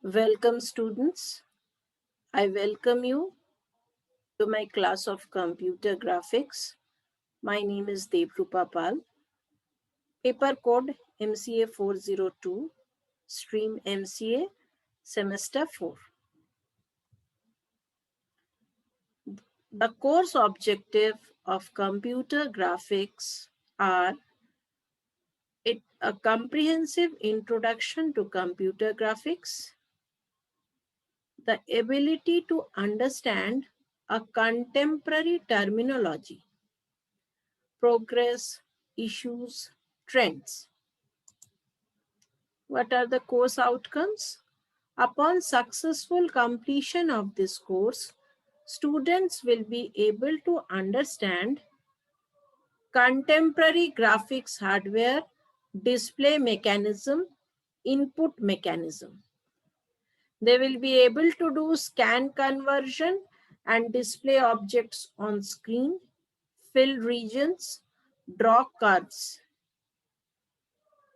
Welcome students. I welcome you to my class of computer graphics. My name is Devrupa Pal. Paper code MCA 402, stream MCA, semester 4. The course objective of computer graphics are a comprehensive introduction to computer graphics, the ability to understand a contemporary terminology, progress, issues, trends. What are the course outcomes? Upon successful completion of this course, students will be able to understand contemporary graphics hardware, display mechanism, input mechanism. They will be able to do scan conversion and display objects on screen, fill regions, draw curves.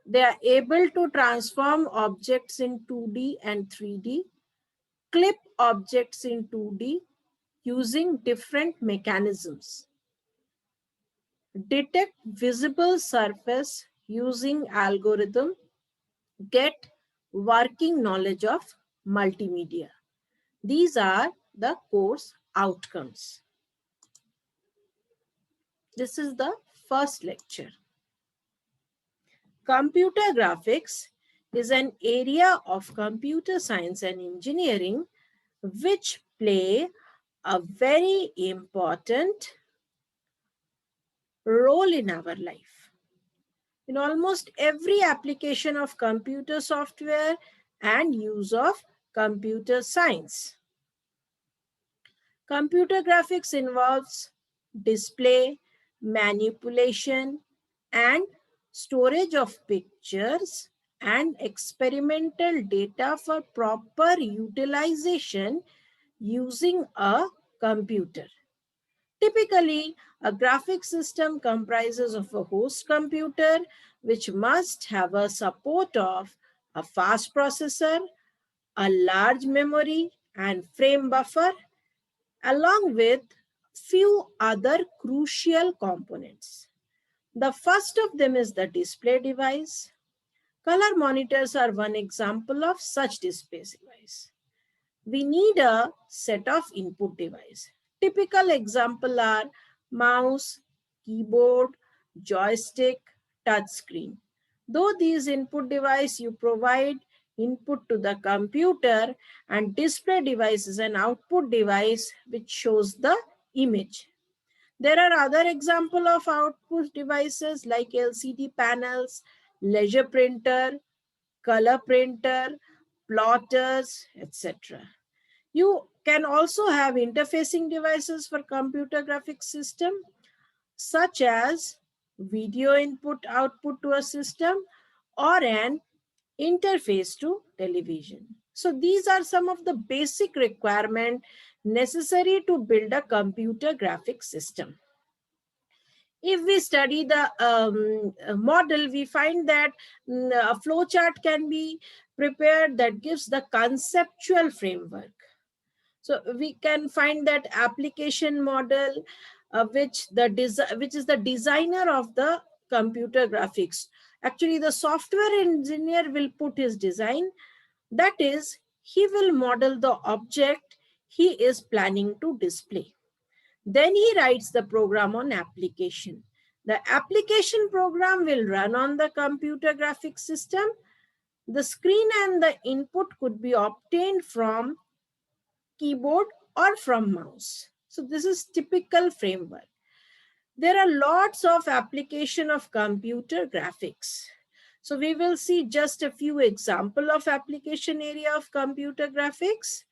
They are able to transform objects in 2D and 3D, clip objects in 2D using different mechanisms, detect visible surface using algorithm, get working knowledge of multimedia. These are the course outcomes. This is the first lecture. Computer graphics is an area of computer science and engineering which play a very important role in our life. In almost every application of computer software and use of computer science. Computer graphics involves display, manipulation, and storage of pictures and experimental data for proper utilization using a computer. Typically, a graphics system comprises of a host computer which must have a support of a fast processor, a large memory and frame buffer, along with few other crucial components. The first of them is the display device. Color monitors are one example of such display device. We need a set of input device. Typical example are mouse, keyboard, joystick, touch screen. Though these input device you provide input to the computer, and display device is an output device which shows the image. There are other example of output devices like LCD panels, leisure printer, color printer, plotters, etc. You can also have interfacing devices for computer graphics system, such as video input output to a system or an interface to television. So these are some of the basic requirements necessary to build a computer graphics system. If we study the model, we find that a flowchart can be prepared that gives the conceptual framework. So we can find that application model, which is the designer of the computer graphics. Actually, the software engineer will put his design. That is, he will model the object he is planning to display. Then he writes the program on application. The application program will run on the computer graphics system. The screen and the input could be obtained from keyboard or from mouse. So this is typical framework. There are lots of application of computer graphics. So we will see just a few example of application area of computer graphics.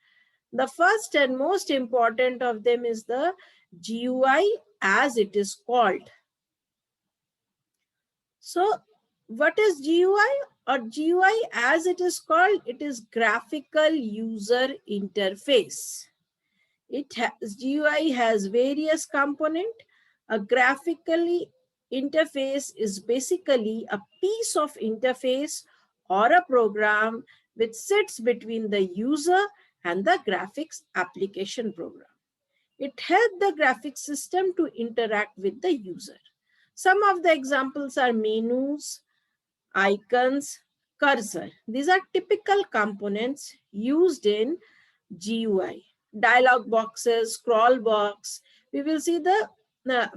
The first and most important of them is the GUI, as it is called. So what is GUI? Or GUI as it is called, it is graphical user interface. GUI has various components. A graphically interface is basically a piece of interface or a program which sits between the user and the graphics application program. It helps the graphics system to interact with the user. Some of the examples are menus, icons, cursor. These are typical components used in GUI. Dialog boxes, scroll box. We will see the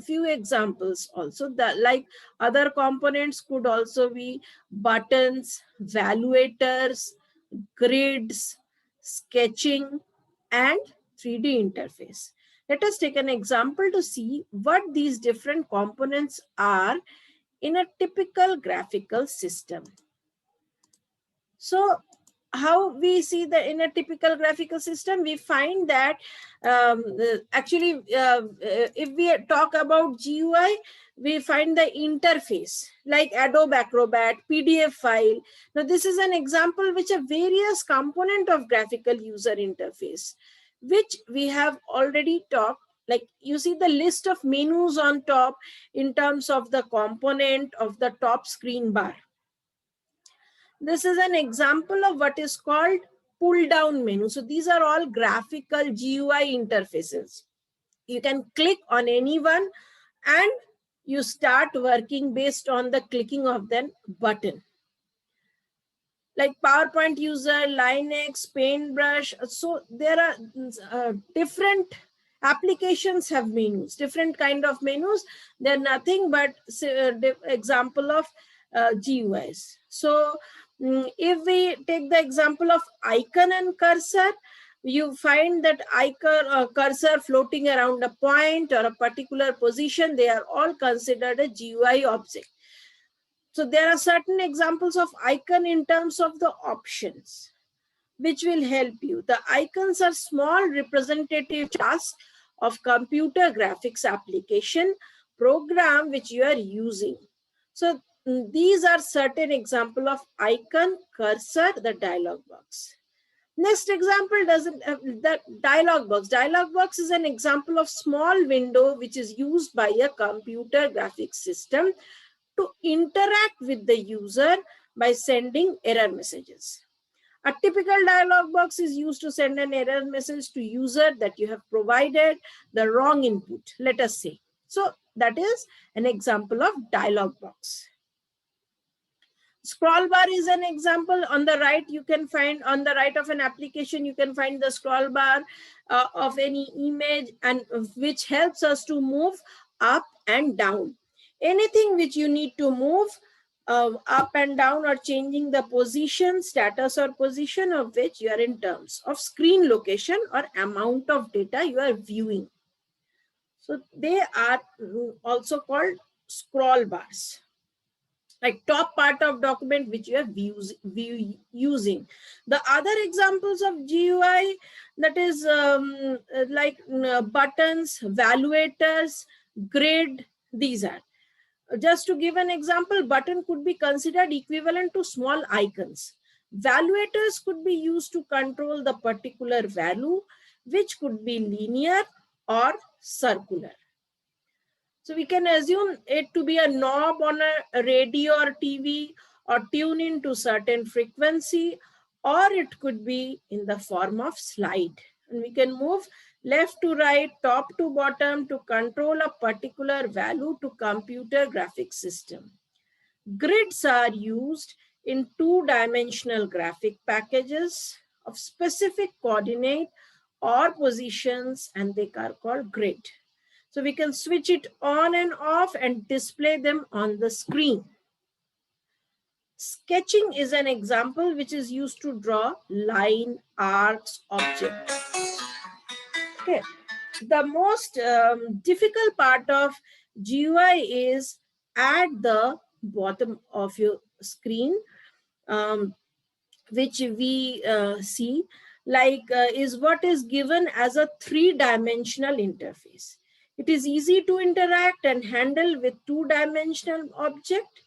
few examples also. Like other components could also be buttons, valuators, grids, sketching, and 3D interface. Let us take an example to see what these different components are in a typical graphical system. So how we see that in a typical graphical system, we find that if we talk about GUI, we find the interface like Adobe Acrobat, PDF file. Now this is an example which a various component of graphical user interface, which we have already talked. Like you see the list of menus on top in terms of the component of the top screen bar. This is an example of what is called pull down menu. So these are all graphical GUI interfaces. You can click on any one and you start working based on the clicking of that button. Like PowerPoint user, Linux, Paintbrush. So there are different applications have menus, different kind of menus. They're nothing but example of GUIs. So if we take the example of icon and cursor, you find that icon cursor floating around a point or a particular position, they are all considered a GUI object. So there are certain examples of icon in terms of the options, which will help you. The icons are small representative charts of computer graphics application program which you are using. So these are certain example of icon, cursor, the dialog box. Next example doesn't the dialog box. Dialog box is an example of small window which is used by a computer graphics system to interact with the user by sending error messages. A typical dialog box is used to send an error message to user that you have provided the wrong input, let us say. So that is an example of dialog box. Scroll bar is an example. On the right, you can find on the right of an application, you can find the scroll bar of any image, and which helps us to move up and down. Anything which you need to move up and down or changing the position, status or position of which you are in terms of screen location or amount of data you are viewing. So they are also called scroll bars. Like top part of document which you are using. The other examples of GUI, that is buttons, valuators, grid, these are. Just to give an example, button could be considered equivalent to small icons. Valuators could be used to control the particular value, which could be linear or circular. So we can assume it to be a knob on a radio or TV, or tune into certain frequency, or it could be in the form of slide. And we can move left to right, top to bottom to control a particular value to computer graphics system. Grids are used in two-dimensional graphic packages of specific coordinate or positions, and they are called grid. So we can switch it on and off and display them on the screen. Sketching is an example which is used to draw line, arcs, objects. Okay. The most difficult part of GUI is at the bottom of your screen, which we see, is what is given as a three-dimensional interface. It is easy to interact and handle with two-dimensional object.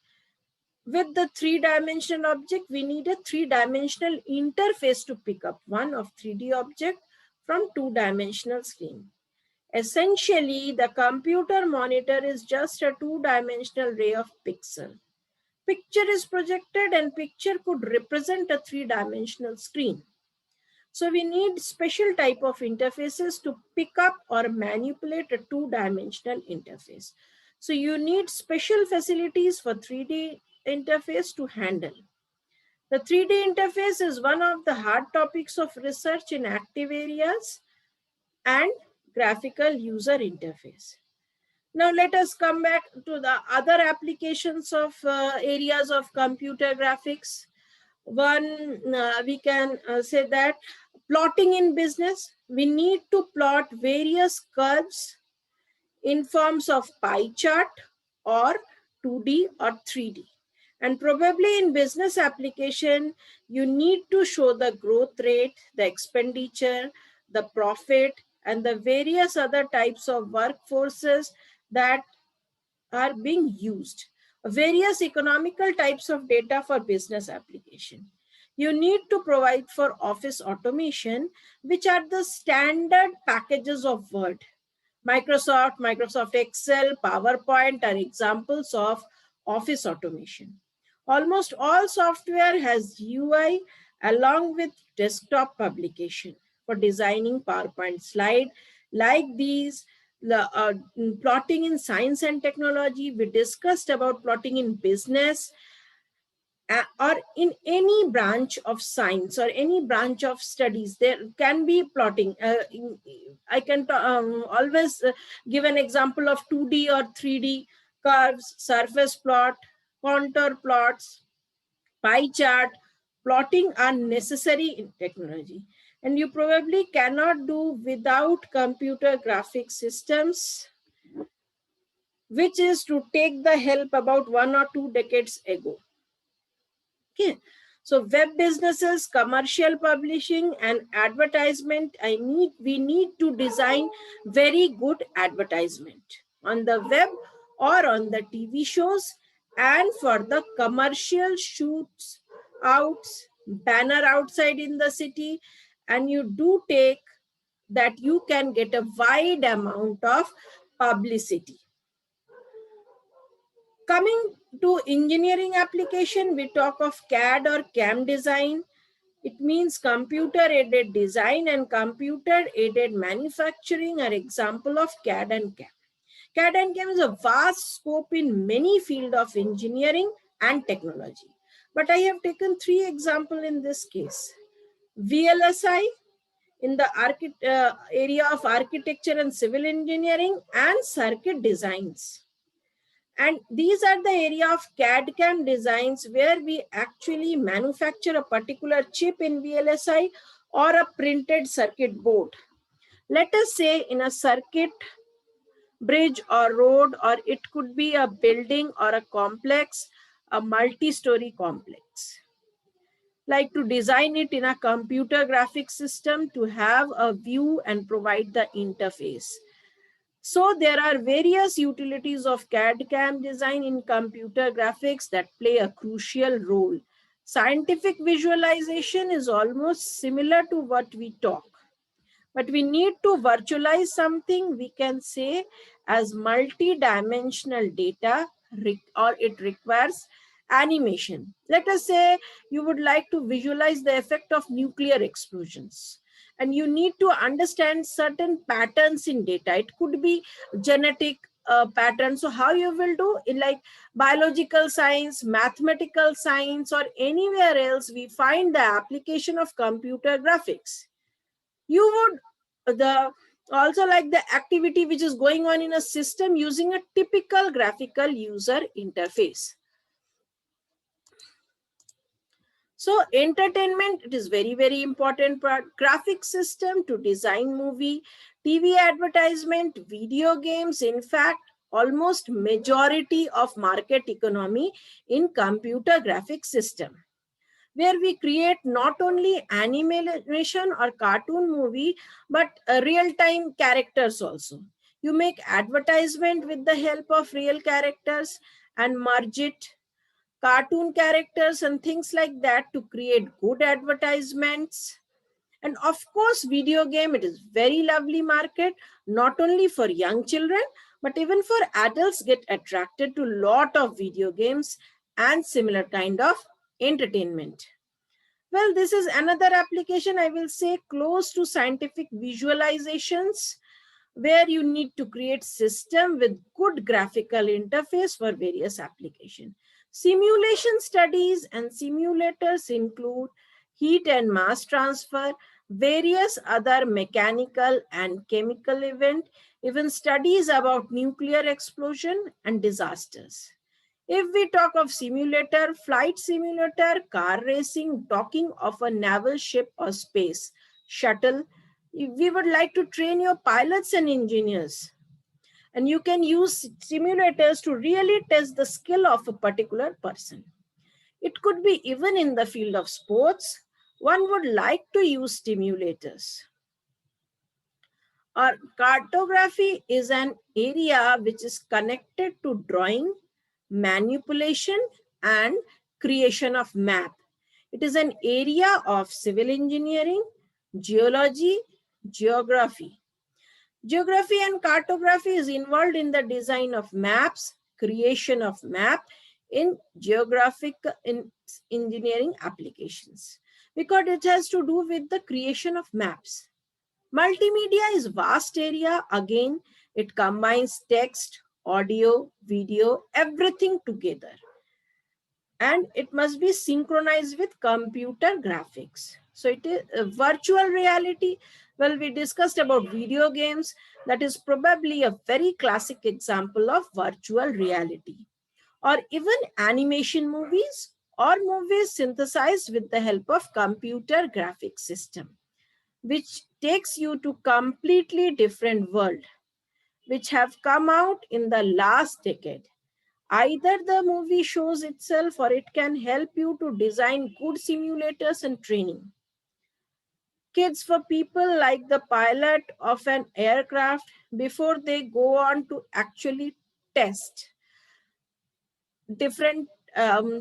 With the three-dimensional object, we need a three-dimensional interface to pick up one of 3D object from two-dimensional screen. Essentially, the computer monitor is just a two-dimensional ray of pixel. picture is projected and picture could represent a three-dimensional screen. So we need special type of interfaces to pick up or manipulate a two-dimensional interface. So you need special facilities for 3D interface to handle. The 3D interface is one of the hard topics of research in active areas and graphical user interface. Now let us come back to the other applications of areas of computer graphics. One, we can say that plotting in business, we need to plot various curves in forms of pie chart or 2D or 3D. And probably in business application, you need to show the growth rate, the expenditure, the profit, and the various other types of workforces that are being used. Various economical types of data for business application. You need to provide for office automation, which are the standard packages of Word. Microsoft Excel, PowerPoint are examples of office automation. Almost all software has UI along with desktop publication for designing PowerPoint slide like these. Plotting in science and technology, we discussed about plotting in business, or in any branch of science or any branch of studies, there can be plotting. I can always give an example of 2D or 3D curves, surface plot, contour plots, pie chart. Plotting are necessary in technology, and you probably cannot do without computer graphics systems, which is to take the help about 1 or 2 decades ago. Okay, so web businesses, commercial publishing, and advertisement. We need to design very good advertisement on the web or on the TV shows, and for the commercial shoots, outs, banner outside in the city, and you do take that you can get a wide amount of publicity. Coming to engineering application, we talk of CAD or CAM design. It means computer-aided design and computer-aided manufacturing are example of CAD and CAM. CAD and CAM is a vast scope in many fields of engineering and technology. But I have taken 3 examples in this case. VLSI in the area of architecture and civil engineering, and circuit designs. And these are the area of CAD-CAM designs where we actually manufacture a particular chip in VLSI or a printed circuit board. Let us say in a circuit bridge or road, or it could be a building or a complex, a multi-story complex. Like to design it in a computer graphics system to have a view and provide the interface. So there are various utilities of CAD-CAM design in computer graphics that play a crucial role. Scientific visualization is almost similar to what we talk, but we need to virtualize something we can say as multi-dimensional data, or it requires animation. Let us say you would like to visualize the effect of nuclear explosions, and you need to understand certain patterns in data. It could be genetic patterns. So how you will do in like biological science, mathematical science, or anywhere else we find the application of computer graphics. You would also like the activity which is going on in a system using a typical graphical user interface. So entertainment, it is very, very important part. Graphic system to design movie, TV advertisement, video games. In fact, almost majority of market economy in computer graphics system, where we create not only animation or cartoon movie, but real-time characters also. You make advertisement with the help of real characters and merge it, cartoon characters and things like that to create good advertisements. And of course, video game, it is very lovely market, not only for young children, but even for adults get attracted to lot of video games and similar kind of entertainment. Well, this is another application, I will say, close to scientific visualizations, where you need to create system with good graphical interface for various applications. Simulation studies and simulators include heat and mass transfer, various other mechanical and chemical event, even studies about nuclear explosion and disasters. If we talk of simulator, flight simulator, car racing, talking of a naval ship or space shuttle, we would like to train your pilots and engineers. And you can use simulators to really test the skill of a particular person. It could be even in the field of sports. One would like to use simulators. Or cartography is an area which is connected to drawing, manipulation, and creation of map. It is an area of civil engineering, geology, geography. Geography and cartography is involved in the design of maps, creation of map in geographic in engineering applications, because it has to do with the creation of maps. Multimedia is vast area. Again, it combines text, audio, video, everything together. And it must be synchronized with computer graphics. So it is virtual reality. Well, we discussed about video games. That is probably a very classic example of virtual reality. Or even animation movies or movies synthesized with the help of computer graphics system, which takes you to completely different world, which have come out in the last decade. Either the movie shows itself or it can help you to design good simulators and training. Kids for people like the pilot of an aircraft before they go on to actually test different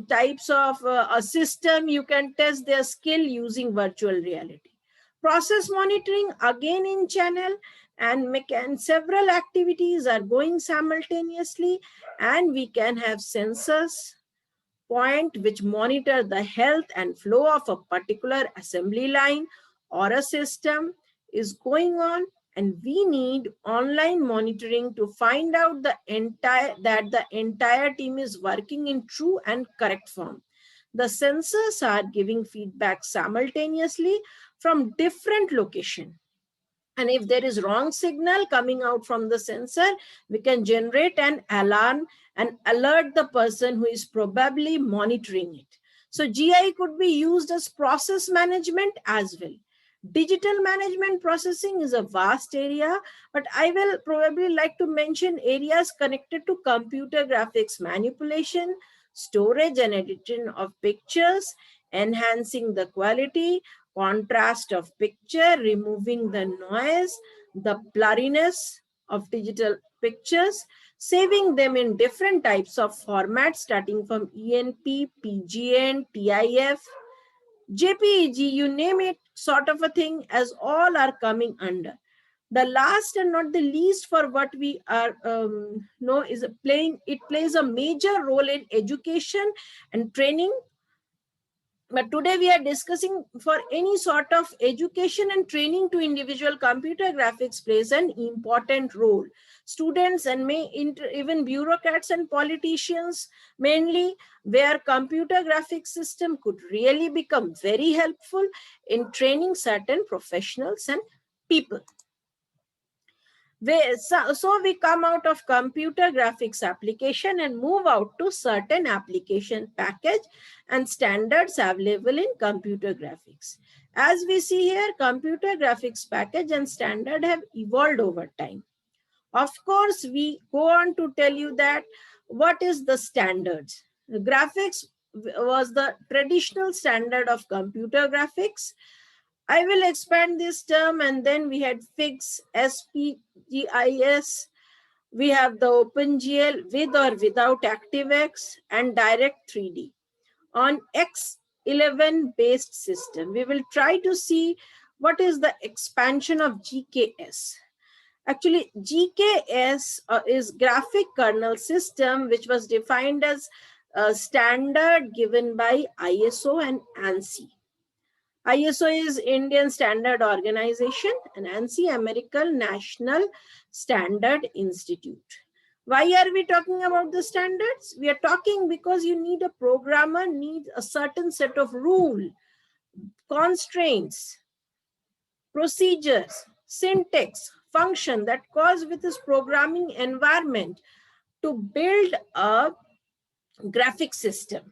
types of a system, you can test their skill using virtual reality. Process monitoring again in channel, and several activities are going simultaneously, and we can have sensors point which monitor the health and flow of a particular assembly line or a system is going on, and we need online monitoring to find out the entire team is working in true and correct form. The sensors are giving feedback simultaneously from different locations, and if there is wrong signal coming out from the sensor, we can generate an alarm and alert the person who is probably monitoring it. So GI could be used as process management as well. Digital management processing is a vast area, but I will probably like to mention areas connected to computer graphics manipulation, storage and editing of pictures, enhancing the quality, contrast of picture, removing the noise, the blurriness of digital pictures, saving them in different types of formats starting from ENP, PGN, TIF, JPEG, you name it, sort of a thing, as all are coming under. The last and not the least for what we are know is it plays a major role in education and training. But today we are discussing for any sort of education and training to individual, computer graphics plays an important role. Students and even bureaucrats and politicians mainly, where computer graphics system could really become very helpful in training certain professionals and people. So we come out of computer graphics application and move out to certain application package and standards available in computer graphics. As we see here, computer graphics package and standard have evolved over time. Of course, we go on to tell you that what is the standards. The graphics was the traditional standard of computer graphics. I will expand this term, and then we had FIGS, SPGIS, we have the OpenGL with or without ActiveX, and Direct 3D. On X11 based system, we will try to see what is the expansion of GKS. Actually, GKS is graphic kernel system, which was defined as a standard given by ISO and ANSI. ISO is Indian Standard Organization and ANSI American National Standard Institute. Why are we talking about the standards? We are talking because you need a programmer needs a certain set of rule, constraints, procedures, syntax, function that goes with this programming environment to build a graphic system.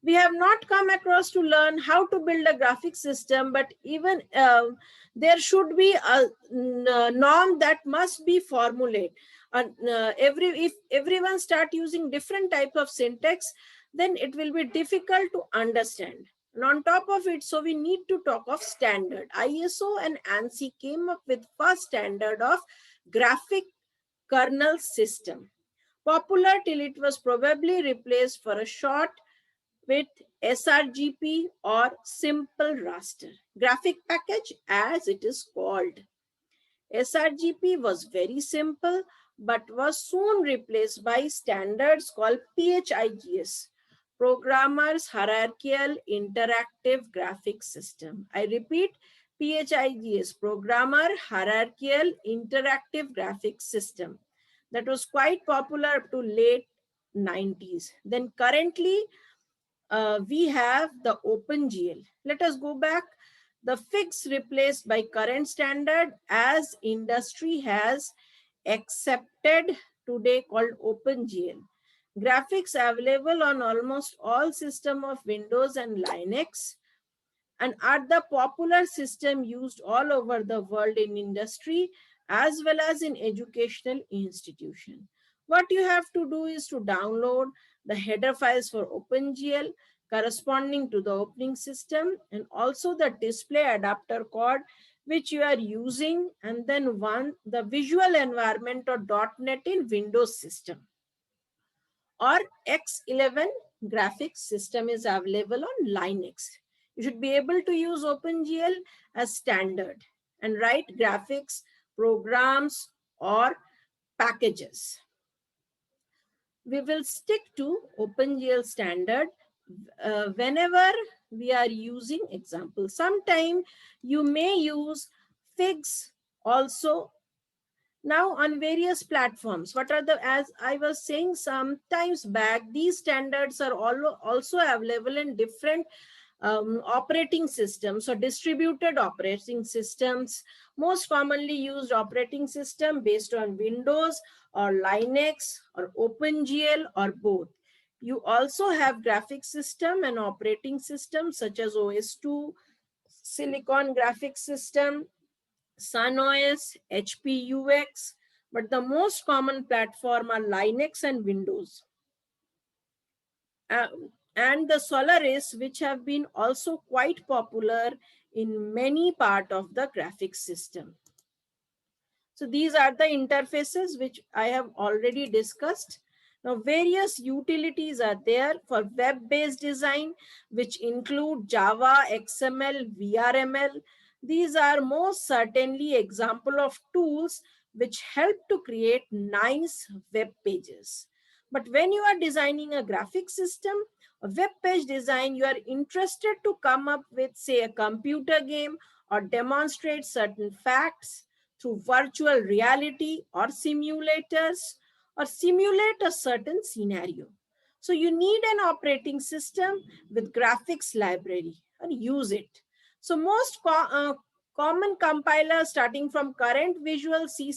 We have not come across to learn how to build a graphic system, but even there should be a norm that must be formulated. If everyone start using different type of syntax, then it will be difficult to understand. And on top of it, so we need to talk of standard. ISO and ANSI came up with first standard of graphic kernel system, popular till it was probably replaced for a short with sRGP or simple raster graphic package as it is called. sRGP was very simple but was soon replaced by standards called PHIGS, Programmer's Hierarchical Interactive Graphic System. I repeat, PHIGS, Programmer Hierarchical Interactive Graphic System. That was quite popular up to late 90s. Then currently, we have the OpenGL. Let us go back. The fix replaced by current standard as industry has accepted today called OpenGL. Graphics available on almost all system of Windows and Linux and are the popular system used all over the world in industry as well as in educational institution. What you have to do is to download the header files for OpenGL corresponding to the opening system and also the display adapter code which you are using, and then one the visual environment or .NET in Windows system or X11 graphics system is available on Linux. You should be able to use OpenGL as standard and write graphics, programs, or packages. We will stick to OpenGL standard whenever we are using examples. Sometime you may use figs also. Now on various platforms, what are the, as I was saying some times back, these standards are also available in different operating systems or distributed operating systems. Most commonly used operating system based on Windows or Linux or OpenGL or both. You also have graphic system and operating systems such as OS2, Silicon graphics system, SunOS, HP UX, but the most common platform are Linux and Windows. And the Solaris, which have been also quite popular in many part of the graphics system. So these are the interfaces which I have already discussed. Now various utilities are there for web-based design, which include Java, XML, VRML. These are most certainly example of tools which help to create nice web pages. But when you are designing a graphic system, a web page design, you are interested to come up with, say, a computer game or demonstrate certain facts through virtual reality or simulators or simulate a certain scenario. So you need an operating system with graphics library and use it. So most common compilers starting from current Visual C++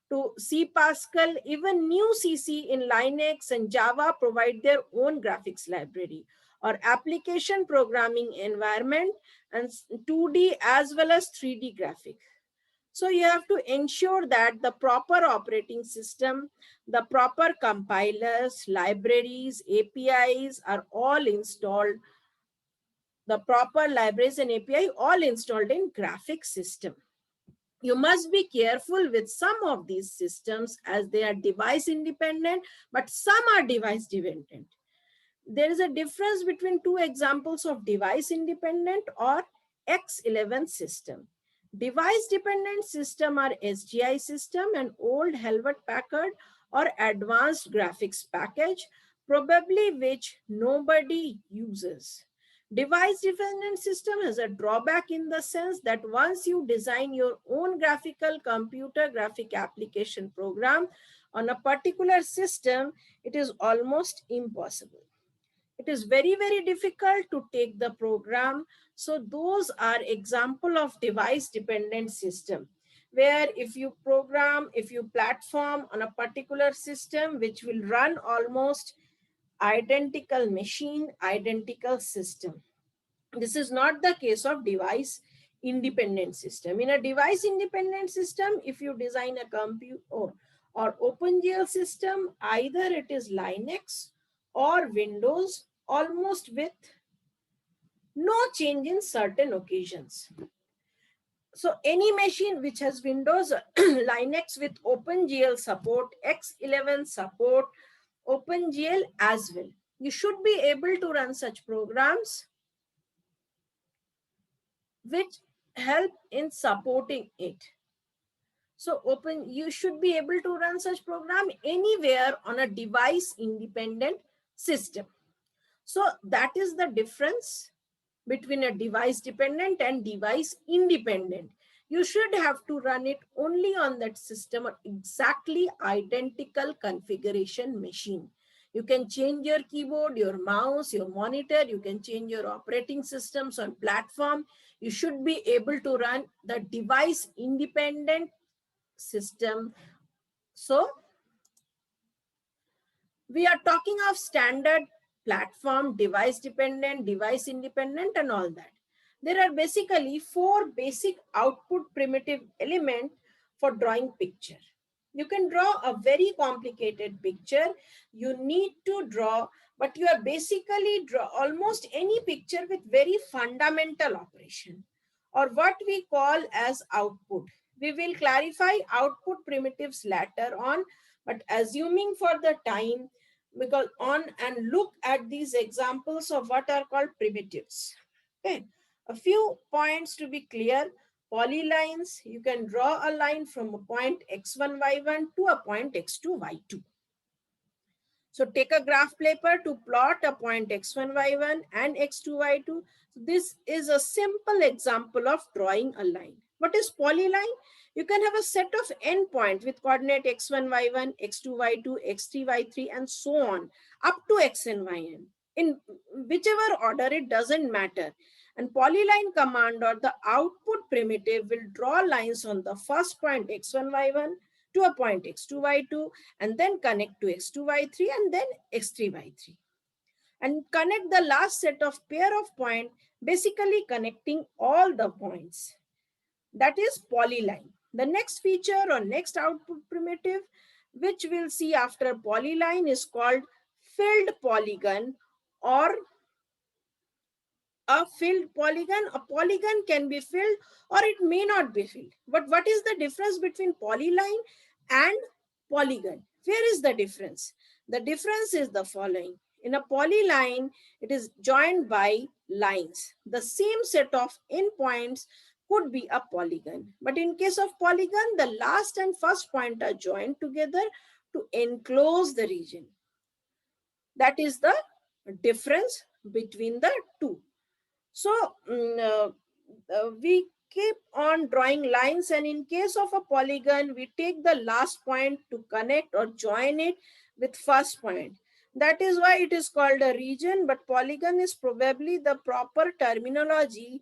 to C Pascal, even new CC in Linux and Java provide their own graphics library or application programming environment and 2D as well as 3D graphics. So you have to ensure that the proper operating system, the proper compilers, libraries, APIs are all installed. The proper libraries and API all installed in graphics system. You must be careful with some of these systems as they are device independent, but some are device dependent. There is a difference between two examples of device independent or X11 system. Device dependent system are SGI system and old Hewlett Packard or advanced graphics package probably which nobody uses. Device dependent system has a drawback in the sense that once you design your own graphical computer graphic application program on a particular system, it is almost impossible. It is very, very difficult to take the program. So those are example of device dependent system, where if you platform on a particular system which will run almost identical machine, identical system. This is not the case of device independent system. In a device independent system, if you design a compute or OpenGL system, either it is Linux or Windows, almost with no change in certain occasions. So any machine which has Windows, Linux with OpenGL support, X11 support, OpenGL as well, you should be able to run such programs which help in supporting it. So you should be able to run such program anywhere on a device independent system. So that is the difference between a device dependent and device independent. You should have to run it only on that system or exactly identical configuration machine. You can change your keyboard, your mouse, your monitor, you can change your operating systems on platform. You should be able to run the device independent system. So we are talking of standard platform, device dependent, device independent, and all that. There are basically four basic output primitive elements for drawing picture. You can draw a very complicated picture. You need to draw, but you are basically draw almost any picture with very fundamental operation, or what we call as output. We will clarify output primitives later on, but assuming for the time, because on and look at these examples of what are called primitives. Okay, a few points to be clear. Polylines, you can draw a line from a point x1 y1 to a point x2 y2. So take a graph paper to plot a point x1 y1 and x2 y2. This is a simple example of drawing a line. What is polyline? You can have a set of n points with coordinate x1 y1, x2 y2, x3 y3, and so on up to xn yn. In whichever order, it doesn't matter. And polyline command or the output primitive will draw lines on the first point x1 y1 to a point x2 y2, and then connect to x2 y3 and then x3 y3, and connect the last set of pair of point, basically connecting all the points. That is polyline. The next feature or next output primitive which we'll see after polyline is called filled polygon or a filled polygon. A polygon can be filled or it may not be filled. But what is the difference between polyline and polygon? Where is the difference? The difference is the following. In a polyline, it is joined by lines. The same set of endpoints could be a polygon. But in case of polygon, the last and first point are joined together to enclose the region. That is the difference between the two. So we keep on drawing lines, and in case of a polygon, we take the last point to connect or join it with first point. That is why it is called a region, but polygon is probably the proper terminology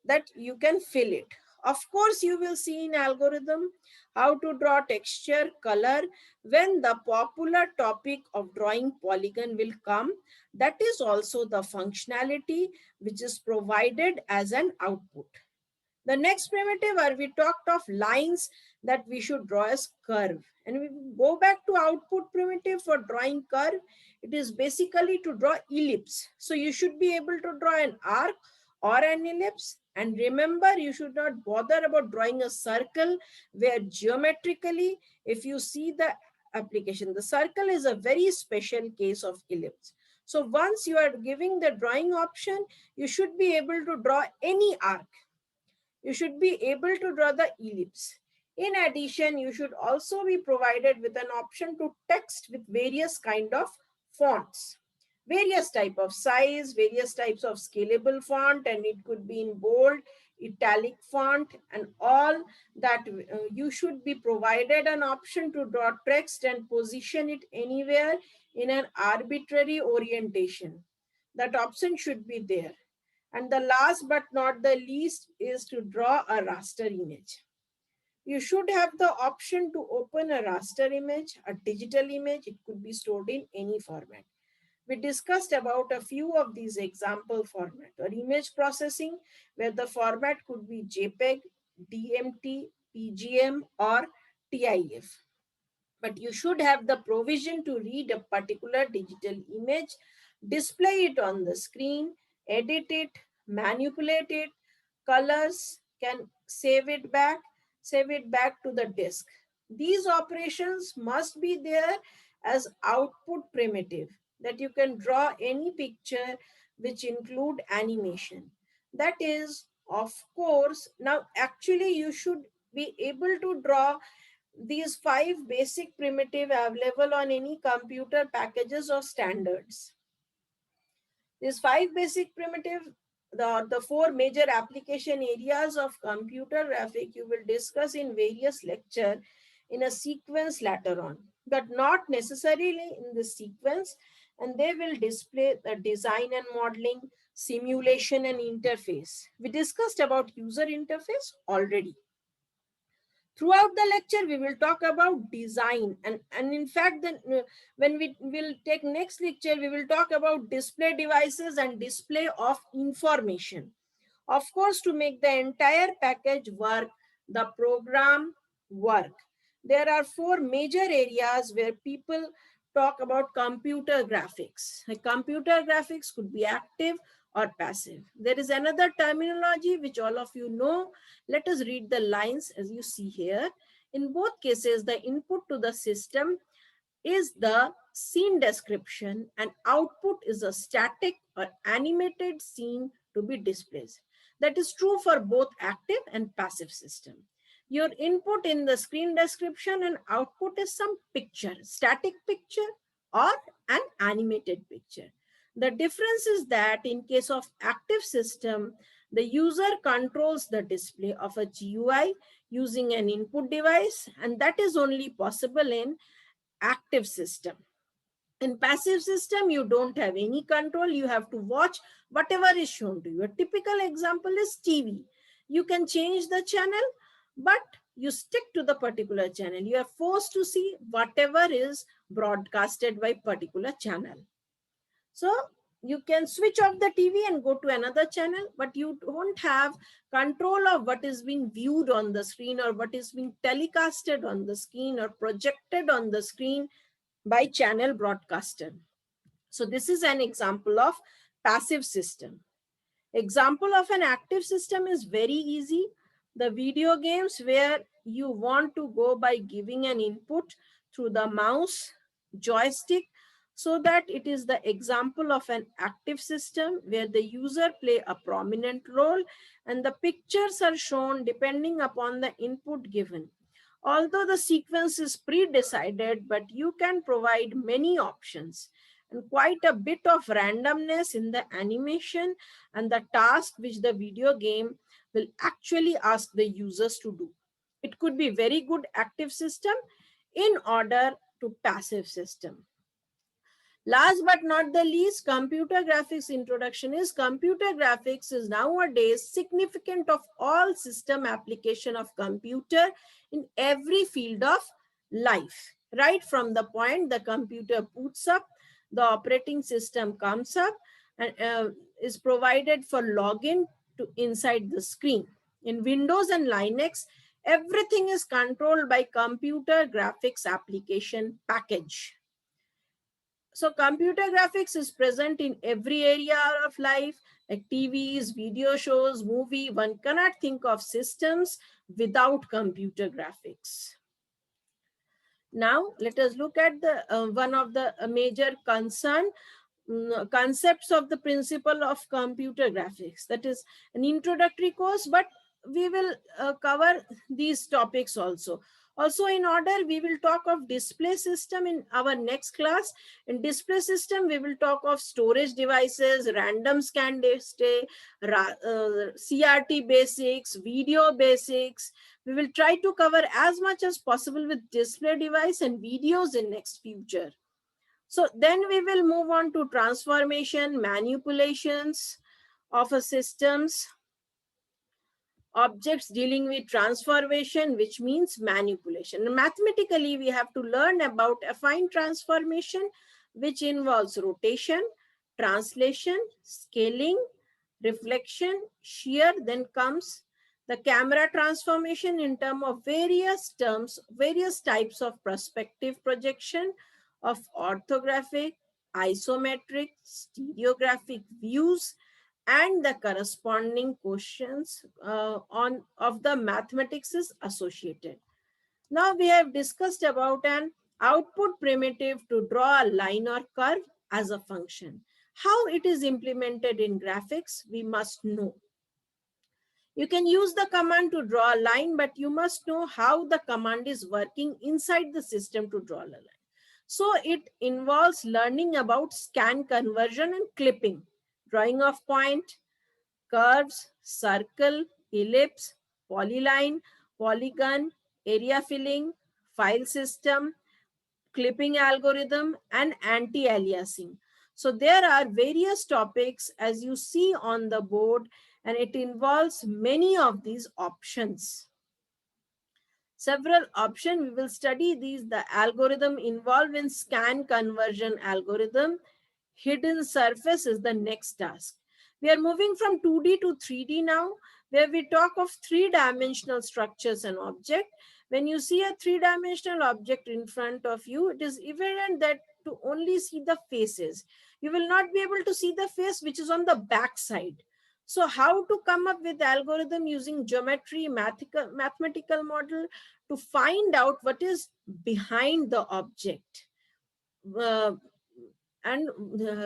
that you can fill it. Of course, you will see in algorithm how to draw texture, color when the popular topic of drawing polygon will come. That is also the functionality which is provided as an output. The next primitive where we talked of lines that we should draw as curve. And we go back to output primitive for drawing curve. It is basically to draw ellipse. So you should be able to draw an arc or an ellipse. And remember, you should not bother about drawing a circle where geometrically, if you see the application, the circle is a very special case of ellipse. So once you are giving the drawing option, you should be able to draw any arc. You should be able to draw the ellipse. In addition, you should also be provided with an option to text with various kind of fonts, various type of size, various types of scalable font, and it could be in bold, italic font, and all that. You should be provided an option to draw text and position it anywhere in an arbitrary orientation. That option should be there. And the last but not the least is to draw a raster image. You should have the option to open a raster image, a digital image. It could be stored in any format. We discussed about a few of these example format or image processing, where the format could be JPEG, DMT, PGM, or TIF. But you should have the provision to read a particular digital image, display it on the screen, edit it, manipulate it, colors, can save it back to the disk. These operations must be there as output primitive, that you can draw any picture which include animation. That is, of course, now actually you should be able to draw these five basic primitive available on any computer packages or standards. These five basic primitive, the four major application areas of computer graphic you will discuss in various lecture in a sequence later on, but not necessarily in the sequence, and they will display the design and modeling, simulation and interface. We discussed about user interface already. Throughout the lecture we will talk about design, and in fact then when we will take next lecture we will talk about display devices and display of information. Of course, to make the entire package work, the program work, there are four major areas where people talk about computer graphics. Like computer graphics could be active or passive. There is another terminology which all of you know. Let us read the lines as you see here. In both cases, the input to the system is the scene description and output is a static or animated scene to be displayed. That is true for both active and passive system. Your input in the screen description and output is some picture, static picture or an animated picture. The difference is that in case of active system, the user controls the display of a GUI using an input device, and that is only possible in active system. In passive system, you don't have any control. You have to watch whatever is shown to you. A typical example is TV. You can change the channel, but you stick to the particular channel. You are forced to see whatever is broadcasted by particular channel. So you can switch off the TV and go to another channel, but you don't have control of what is being viewed on the screen or what is being telecasted on the screen or projected on the screen by channel broadcaster. So this is an example of passive system. Example of an active system is very easy. The video games where you want to go by giving an input through the mouse, joystick, so that it is the example of an active system where the user play a prominent role and the pictures are shown depending upon the input given. Although the sequence is pre-decided, but you can provide many options and quite a bit of randomness in the animation and the task which the video game will actually ask the users to do. It could be very good active system in order to passive system. Last but not the least, computer graphics introduction is computer graphics is nowadays significant of all system application of computer in every field of life. Right from the point the computer boots up, the operating system comes up and is provided for login to inside the screen. In Windows and Linux, everything is controlled by computer graphics application package. So computer graphics is present in every area of life, like TVs, video shows, movie. One cannot think of systems without computer graphics. Now let us look at the one of the major concepts of the principle of computer graphics. That is an introductory course, but we will cover these topics also. Also, in order, we will talk of display system in our next class. In display system, we will talk of storage devices, random scan display, CRT basics, video basics. We will try to cover as much as possible with display device and videos in next future. So then we will move on to transformation, manipulations of a systems, objects dealing with transformation, which means manipulation. And mathematically, we have to learn about affine transformation, which involves rotation, translation, scaling, reflection, shear. Then comes the camera transformation in terms, various types of perspective projection of orthographic, isometric, stereographic views, and the corresponding questions on of the mathematics is associated. Now we have discussed about an output primitive to draw a line or curve as a function. How it is implemented in graphics, we must know. You can use the command to draw a line, but you must know how the command is working inside the system to draw a line. So it involves learning about scan conversion and clipping, drawing of point, curves, circle, ellipse, polyline, polygon, area filling, file system, clipping algorithm, and anti-aliasing. So there are various topics as you see on the board, and it involves many of these options. Several options, we will study these. The algorithm involved in scan conversion algorithm, hidden surface is the next task. We are moving from 2D to 3D now, where we talk of three-dimensional structures and object. When you see a three-dimensional object in front of you, it is evident that to only see the faces. You will not be able to see the face which is on the back side. So how to come up with algorithm using geometry, mathematical model to find out what is behind the object. Uh,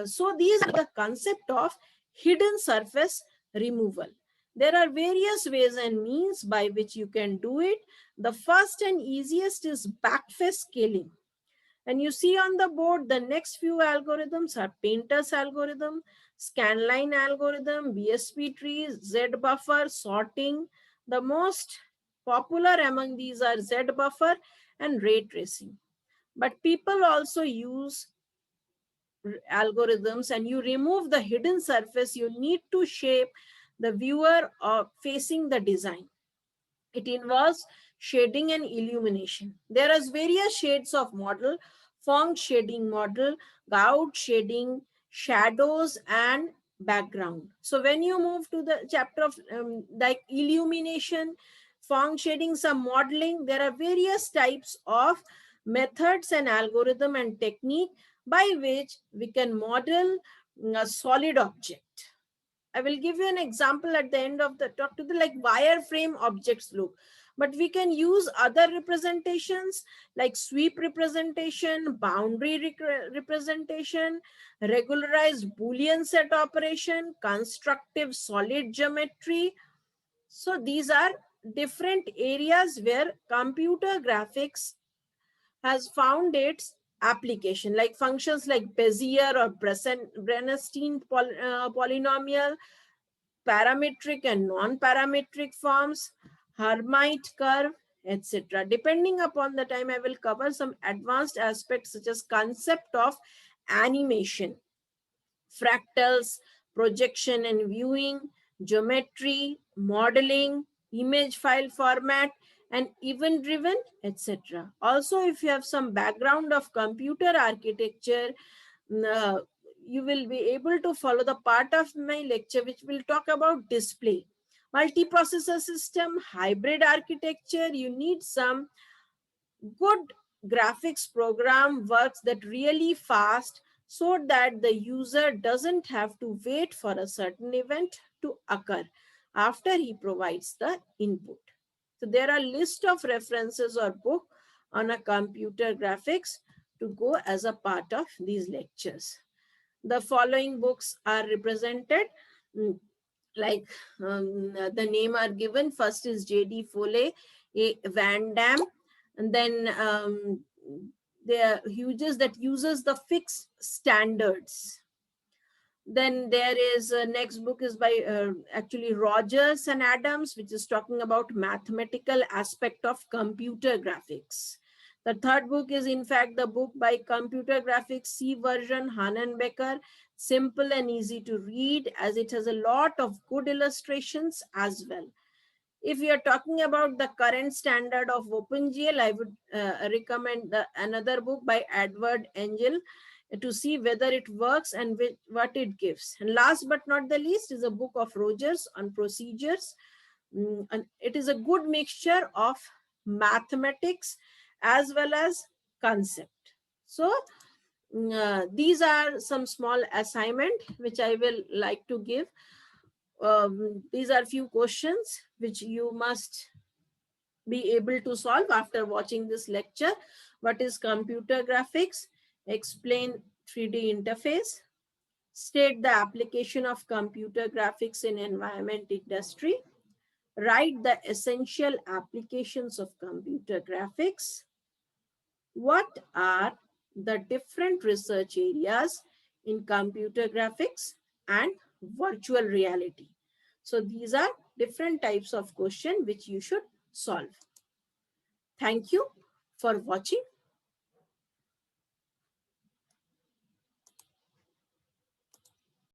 so these are the concept of hidden surface removal. There are various ways and means by which you can do it. The first and easiest is backface scaling. And you see on the board, the next few algorithms are Painter's algorithm, scanline algorithm, BSP trees, Z buffer, sorting. The most popular among these are Z buffer and ray tracing. But people also use algorithms, and you remove the hidden surface. You need to shape the viewer facing the design. It involves shading and illumination. There are various shades of model: Phong shading model, Gout shading, shadows, and background. So when you move to the chapter of like illumination, Phong shading, some modeling, there are various types of methods and algorithm and technique by which we can model a solid object. I will give you an example at the end of the talk to the like wireframe objects look. But we can use other representations like sweep representation, boundary representation, regularized Boolean set operation, constructive solid geometry. So these are different areas where computer graphics has found its application, like functions like Bezier or Bernstein polynomial, parametric and non-parametric forms, Hermite curve, etc. Depending upon the time, I will cover some advanced aspects such as concept of animation, fractals, projection and viewing, geometry, modeling, image file format, and event driven, etc. Also, if you have some background of computer architecture, uh, you will be able to follow the part of my lecture which will talk about display. Multiprocessor system, hybrid architecture, you need some good graphics program works that really fast so that the user doesn't have to wait for a certain event to occur after he provides the input. So there are list of references or book on a computer graphics to go as a part of these lectures. The following books are represented, like the name are given. First is J.D. Foley, A. Van Dam, And then there are uses that uses the fixed standards. Then there is next book is by actually Rogers and Adams, which is talking about mathematical aspect of computer graphics. The third book is in fact the book by Computer Graphics C version, Hanenbecker, simple and easy to read as it has a lot of good illustrations as well. If you are talking about the current standard of OpenGL, I would recommend another book by Edward Engel to see whether it works and what it gives. And last but not the least is a book of Rogers on procedures. And it is a good mixture of mathematics as well as concept. So these are some small assignment which I will like to give. These are few questions which you must be able to solve after watching this lecture. What is computer graphics? Explain 3D interface. State the application of computer graphics in environment industry. Write the essential applications of computer graphics. What are the different research areas in computer graphics and virtual reality? So these are different types of question which you should solve. Thank you for watching.